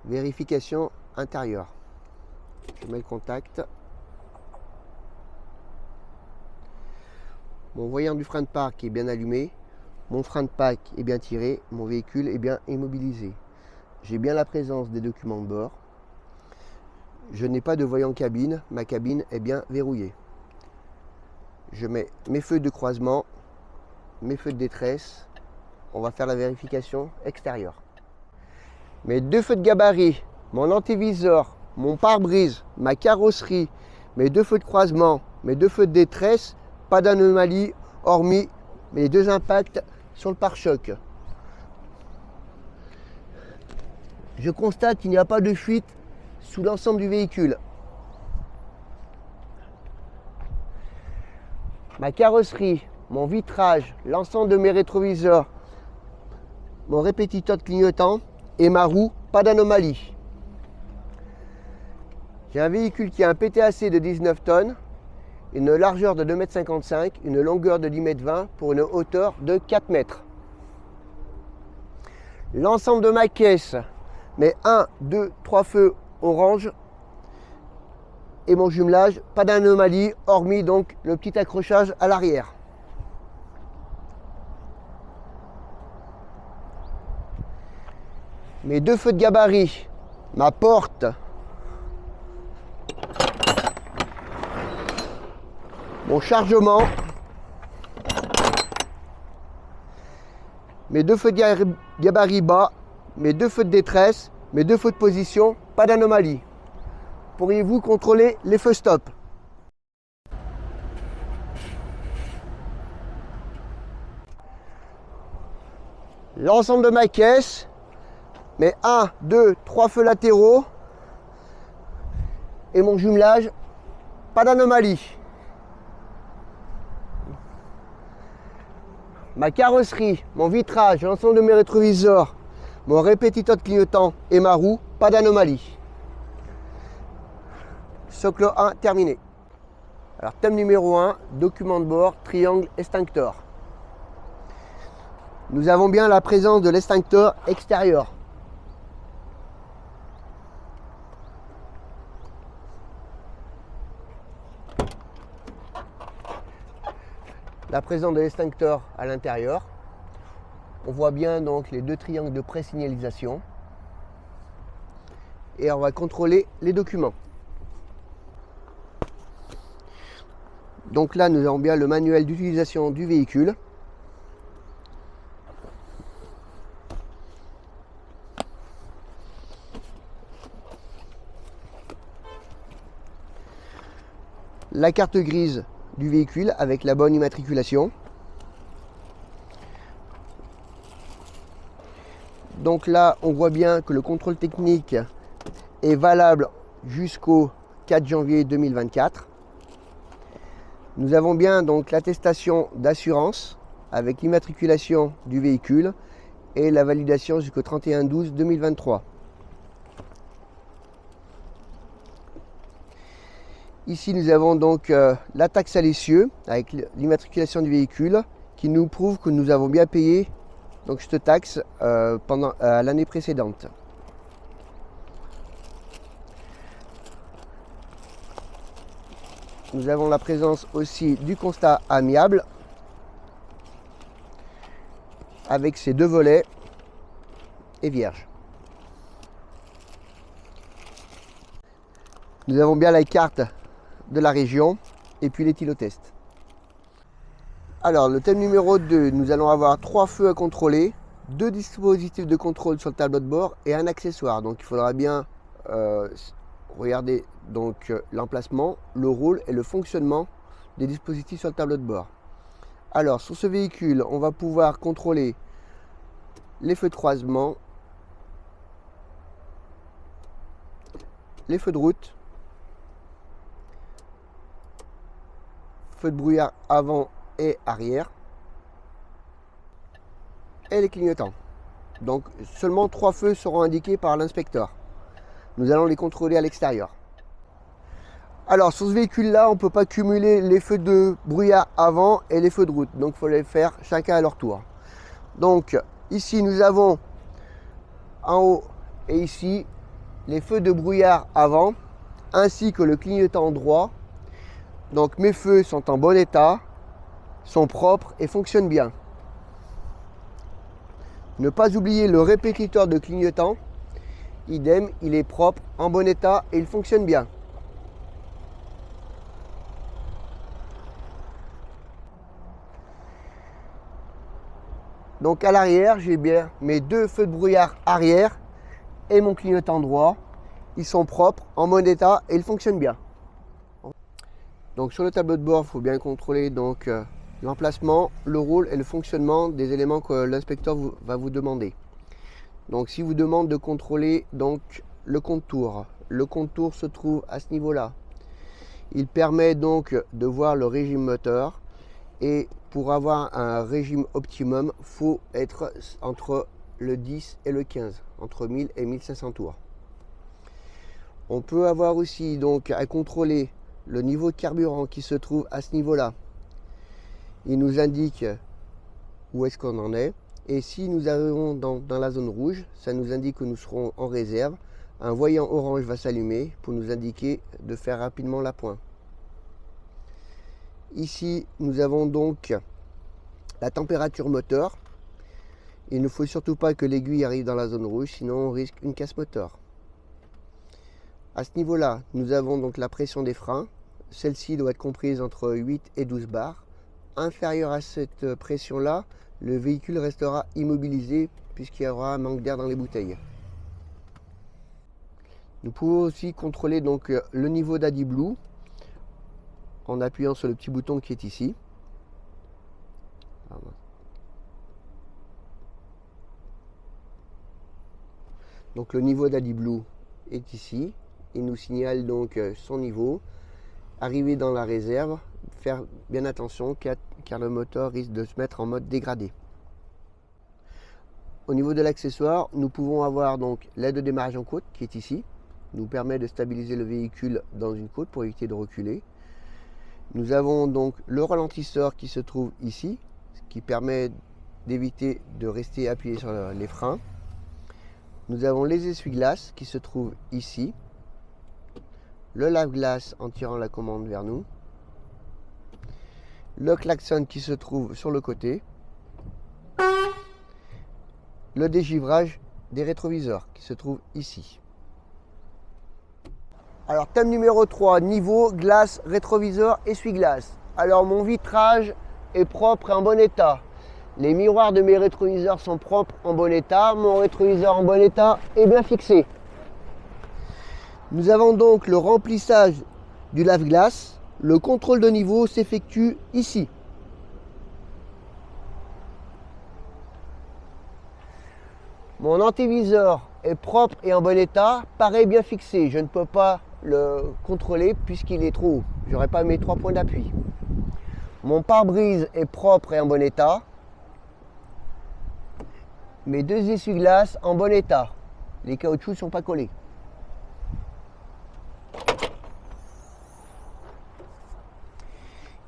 Vérification intérieure. Je mets le contact. Mon voyant du frein de parc est bien allumé. Mon frein de parc est bien tiré. Mon véhicule est bien immobilisé. J'ai bien la présence des documents de bord. Je n'ai pas de voyant cabine. Ma cabine est bien verrouillée. Je mets mes feux de croisement, mes feux de détresse. On va faire la vérification extérieure. Mes deux feux de gabarit, mon antéviseur, mon pare-brise, ma carrosserie, mes deux feux de croisement, mes deux feux de détresse, pas d'anomalie hormis mes deux impacts sur le pare-choc. Je constate qu'il n'y a pas de fuite sous l'ensemble du véhicule. Ma carrosserie, mon vitrage, l'ensemble de mes rétroviseurs, mon répétiteur de clignotant et ma roue, pas d'anomalie. J'ai un véhicule qui a un PTAC de 19 tonnes, une largeur de 2,55 m, une longueur de 10,20 m pour une hauteur de 4 mètres. L'ensemble de ma caisse, mes 1, 2, 3 feux orange et mon jumelage, pas d'anomalie, hormis donc le petit accrochage à l'arrière. Mes deux feux de gabarit, ma porte, mon chargement, mes deux feux de gabarit bas, mes deux feux de détresse, mes deux feux de position, pas d'anomalie. Pourriez-vous contrôler les feux stop? L'ensemble de ma caisse, mes 1, 2, 3 feux latéraux et mon jumelage, pas d'anomalie. Ma carrosserie, mon vitrage, l'ensemble de mes rétroviseurs, mon répétiteur de clignotant et ma roue, pas d'anomalie. Socle 1 terminé. Alors thème numéro 1, document de bord, triangle extincteur. Nous avons bien la présence de l'extincteur extérieur. La présence de l'extincteur à l'intérieur. On voit bien donc les deux triangles de pré-signalisation. Et on va contrôler les documents. Donc là, nous avons bien le manuel d'utilisation du véhicule. La carte grise du véhicule avec la bonne immatriculation. Donc là, on voit bien que le contrôle technique est valable jusqu'au 4 janvier 2024. Nous avons bien donc l'attestation d'assurance avec l'immatriculation du véhicule et la validation jusqu'au 31/12/2023. Ici, nous avons donc la taxe à l'essieu avec l'immatriculation du véhicule qui nous prouve que nous avons bien payé donc, cette taxe pendant l'année précédente. Nous avons la présence aussi du constat amiable avec ses deux volets et vierge. Nous avons bien la carte de la région et puis l'éthylotest. Alors le thème numéro 2, nous allons avoir 3 feux à contrôler, 2 dispositifs de contrôle sur le tableau de bord et un accessoire. Donc il faudra bien regarder donc l'emplacement, le rôle et le fonctionnement des dispositifs sur le tableau de bord. Alors sur ce véhicule, on va pouvoir contrôler les feux de croisement, les feux de route, feux de brouillard avant et arrière et les clignotants. Donc seulement 3 feux seront indiqués par l'inspecteur. Nous allons les contrôler à l'extérieur. Alors sur ce véhicule là, on ne peut pas cumuler les feux de brouillard avant et les feux de route, donc il faut les faire chacun à leur tour. Donc ici nous avons en haut et ici les feux de brouillard avant ainsi que le clignotant droit. Donc mes feux sont en bon état, sont propres et fonctionnent bien. Ne pas oublier le répétiteur de clignotant. Idem, il est propre, en bon état et il fonctionne bien. Donc à l'arrière, j'ai bien mes deux feux de brouillard arrière et mon clignotant droit. Ils sont propres, en bon état et ils fonctionnent bien. Donc sur le tableau de bord, il faut bien contrôler donc l'emplacement, le rôle et le fonctionnement des éléments que l'inspecteur va vous demander. Donc si vous demande de contrôler donc le contour se trouve à ce niveau-là. Il permet donc de voir le régime moteur et pour avoir un régime optimum, il faut être entre le 10 et le 15, entre 1000 et 1500 tours. On peut avoir aussi donc à contrôler le niveau de carburant qui se trouve à ce niveau-là. Il nous indique où est-ce qu'on en est. Et si nous arrivons dans la zone rouge, ça nous indique que nous serons en réserve. Un voyant orange va s'allumer pour nous indiquer de faire rapidement la pointe. Ici, nous avons donc la température moteur. Il ne faut surtout pas que l'aiguille arrive dans la zone rouge, sinon on risque une casse moteur. À ce niveau-là, nous avons donc la pression des freins. Celle-ci doit être comprise entre 8 et 12 bars. Inférieure à cette pression-là, le véhicule restera immobilisé puisqu'il y aura un manque d'air dans les bouteilles. Nous pouvons aussi contrôler donc le niveau d'AdBlue en appuyant sur le petit bouton qui est ici. Donc le niveau d'AdBlue est ici. Il nous signale donc son niveau. Arriver dans la réserve, faire bien attention car le moteur risque de se mettre en mode dégradé. Au niveau de l'accessoire, nous pouvons avoir donc l'aide de démarrage en côte qui est ici, nous permet de stabiliser le véhicule dans une côte pour éviter de reculer. Nous avons donc le ralentisseur qui se trouve ici, ce qui permet d'éviter de rester appuyé sur les freins. Nous avons les essuie-glaces qui se trouvent ici, le lave-glace en tirant la commande vers nous, le klaxon qui se trouve sur le côté, le dégivrage des rétroviseurs qui se trouve ici. Alors thème numéro 3, niveau, glace, rétroviseur, essuie-glace. Alors mon vitrage est propre et en bon état. Les miroirs de mes rétroviseurs sont propres, en bon état. Mon rétroviseur en bon état est bien fixé. Nous avons donc le remplissage du lave-glace. Le contrôle de niveau s'effectue ici. Mon antéviseur est propre et en bon état, pareil bien fixé. Je ne peux pas le contrôler puisqu'il est trop haut. Je n'aurai pas mes 3 points d'appui. Mon pare-brise est propre et en bon état. Mes 2 essuie-glaces en bon état. Les caoutchoucs ne sont pas collés.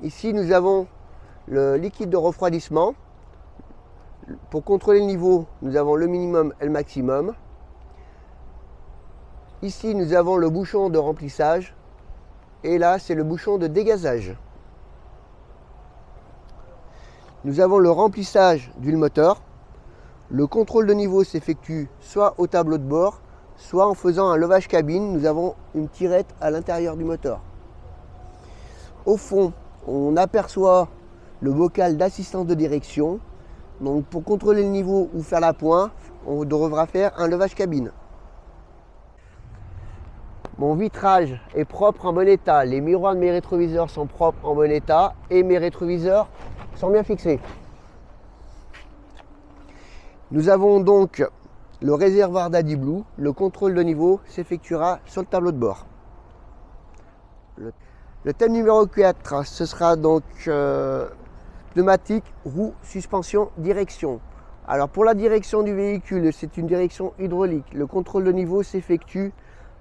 Ici, nous avons le liquide de refroidissement. Pour contrôler le niveau, nous avons le minimum et le maximum. Ici, nous avons le bouchon de remplissage. Et là, c'est le bouchon de dégazage. Nous avons le remplissage d'huile moteur. Le contrôle de niveau s'effectue soit au tableau de bord, soit en faisant un levage cabine. Nous avons une tirette à l'intérieur du moteur. Au fond, on aperçoit le bocal d'assistance de direction. Donc pour contrôler le niveau ou faire la pointe, on devra faire un levage cabine. Mon vitrage est propre, en bon état. Les miroirs de mes rétroviseurs sont propres, en bon état. Et mes rétroviseurs sont bien fixés. Nous avons donc le réservoir d'AdBlue. Le contrôle de niveau s'effectuera sur le tableau de bord. Le thème numéro 4, ce sera donc pneumatique, roue, suspension, direction. Alors pour la direction du véhicule, c'est une direction hydraulique. Le contrôle de niveau s'effectue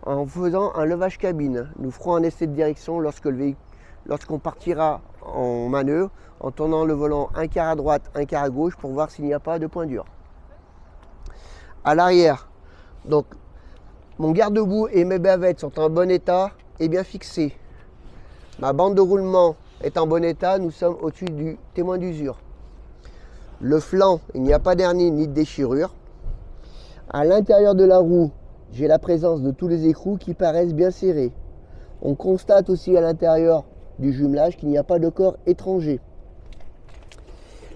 en faisant un levage cabine. Nous ferons un essai de direction lorsqu'on partira en manœuvre, en tournant le volant un quart à droite, un quart à gauche pour voir s'il n'y a pas de point dur. À l'arrière, donc Mon garde-boue et mes bavettes sont en bon état et bien fixés. Ma bande de roulement est en bon état, nous sommes au-dessus du témoin d'usure. Le flanc, il n'y a pas d'hernie ni de déchirure. À l'intérieur de la roue, j'ai la présence de tous les écrous qui paraissent bien serrés. On constate aussi à l'intérieur du jumelage qu'il n'y a pas de corps étranger.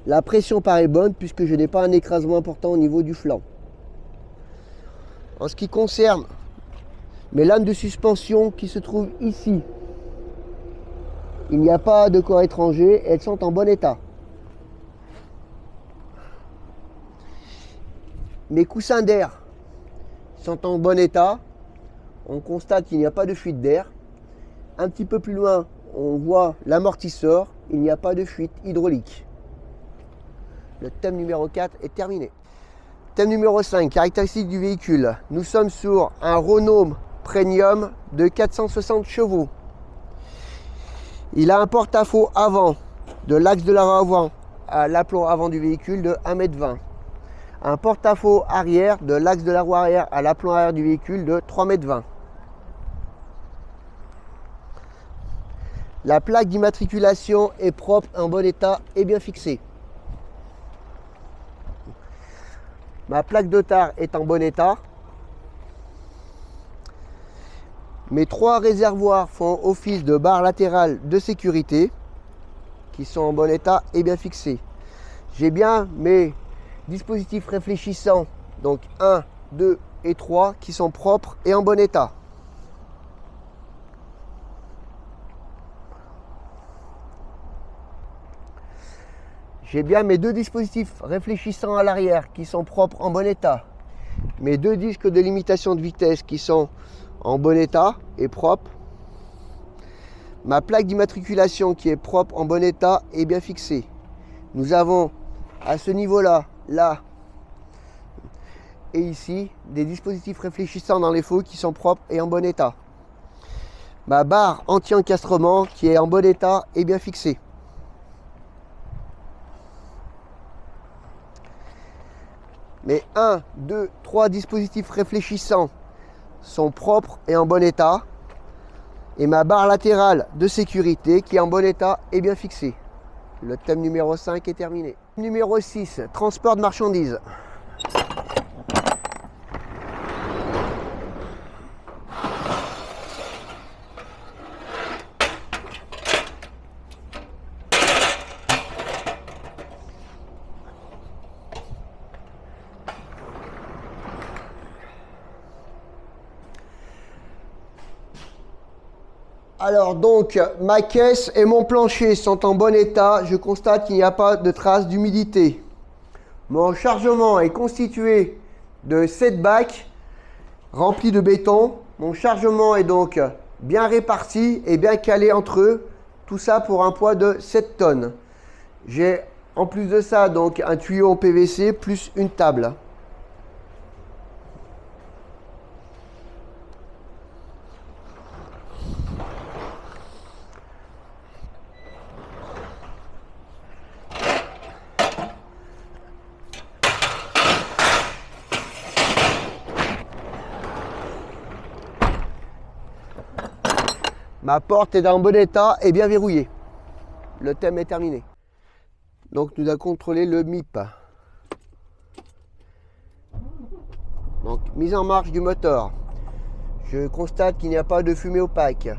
La pression paraît bonne puisque je n'ai pas un écrasement important au niveau du flanc. En ce qui concerne mes lames de suspension qui se trouvent ici, il n'y a pas de corps étranger, elles sont en bon état. Mes coussins d'air sont en bon état. On constate qu'il n'y a pas de fuite d'air. Un petit peu plus loin, on voit l'amortisseur. Il n'y a pas de fuite hydraulique. Le thème numéro 4 est terminé. Thème numéro 5, caractéristiques du véhicule. Nous sommes sur un Renault Premium de 460 chevaux. Il a un porte-à-faux avant de l'axe de l'avant à l'aplomb avant du véhicule de 1,20 m. Un porte-à-faux arrière de l'axe de la roue arrière à l'aplomb arrière du véhicule de 3,20 m. La plaque d'immatriculation est propre, en bon état et bien fixée. Ma plaque de tare est en bon état. Mes 3 réservoirs font office de barres latérales de sécurité qui sont en bon état et bien fixés. J'ai bien mes dispositifs réfléchissants, donc 1, 2 et 3, qui sont propres et en bon état. J'ai bien mes 2 dispositifs réfléchissants à l'arrière qui sont propres, en bon état. Mes 2 disques de limitation de vitesse qui sont en bon état et propres. Ma plaque d'immatriculation qui est propre, en bon état et bien fixée. Nous avons à ce niveau-là, là et ici, des dispositifs réfléchissants dans les faux qui sont propres et en bon état. Ma barre anti-encastrement qui est en bon état et bien fixée. Mes 1, 2, 3 dispositifs réfléchissants sont propres et en bon état. Et ma barre latérale de sécurité qui est en bon état et bien fixée. Le thème numéro 5 est terminé. Numéro 6, transport de marchandises. Alors donc, ma caisse et mon plancher sont en bon état. Je constate qu'il n'y a pas de traces d'humidité. Mon chargement est constitué de 7 bacs remplis de béton. Mon chargement est donc bien réparti et bien calé entre eux. Tout ça pour un poids de 7 tonnes. J'ai en plus de ça donc un tuyau en PVC plus une table. Ma porte est en bon état et bien verrouillée. Le thème est terminé. Donc nous allons contrôler le MIP. Donc mise en marche du moteur. Je constate qu'il n'y a pas de fumée opaque,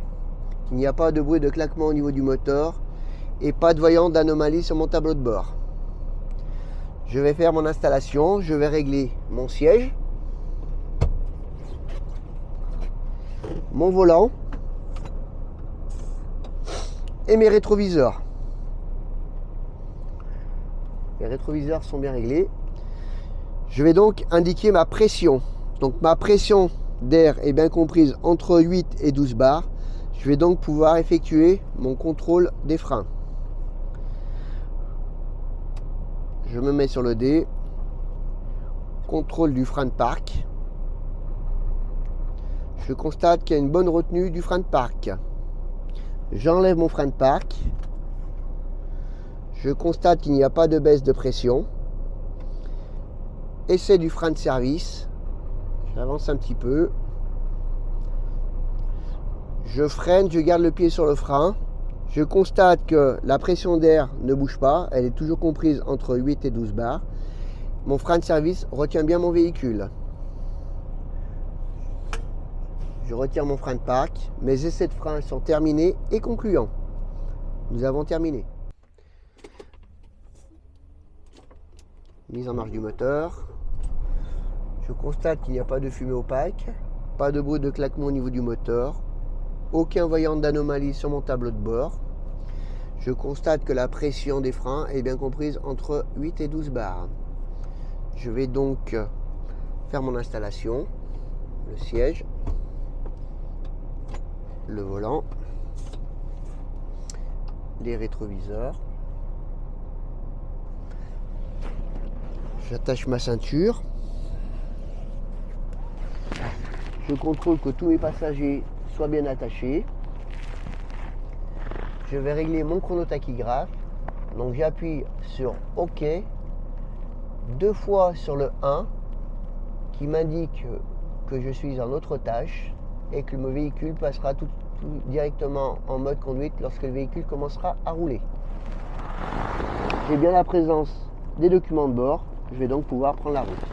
qu'il n'y a pas de bruit de claquement au niveau du moteur et pas de voyant d'anomalie sur mon tableau de bord. Je vais faire mon installation, je vais régler mon siège, mon volant et mes rétroviseurs. Les rétroviseurs sont bien réglés. Je vais donc indiquer ma pression. Donc ma pression d'air est bien comprise entre 8 et 12 bars. Je vais donc pouvoir effectuer mon contrôle des freins. Je me mets sur le D. Contrôle du frein de parc. Je constate qu'il y a une bonne retenue du frein de parc. J'enlève mon frein de parc. Je constate qu'il n'y a pas de baisse de pression. Essai du frein de service. J'avance un petit peu. Je freine, je garde le pied sur le frein. Je constate que la pression d'air ne bouge pas, elle est toujours comprise entre 8 et 12 bars. Mon frein de service retient bien mon véhicule. Je retire mon frein de parc. Mes essais de frein sont terminés et concluants. Nous avons terminé. Mise en marche du moteur. Je constate qu'il n'y a pas de fumée opaque, pas de bruit de claquement au niveau du moteur, aucun voyant d'anomalie sur mon tableau de bord. Je constate que la pression des freins est bien comprise entre 8 et 12 bars. Je vais donc faire mon installation, le siège, le volant, les rétroviseurs. J'attache ma ceinture. Je contrôle que tous mes passagers soient bien attachés. Je vais régler mon chronotachygraphe. Donc j'appuie sur OK 2 fois sur le 1 qui m'indique que je suis en autre tâche et que mon véhicule passera tout directement en mode conduite lorsque le véhicule commencera à rouler. J'ai bien la présence des documents de bord. Je vais donc pouvoir prendre la route.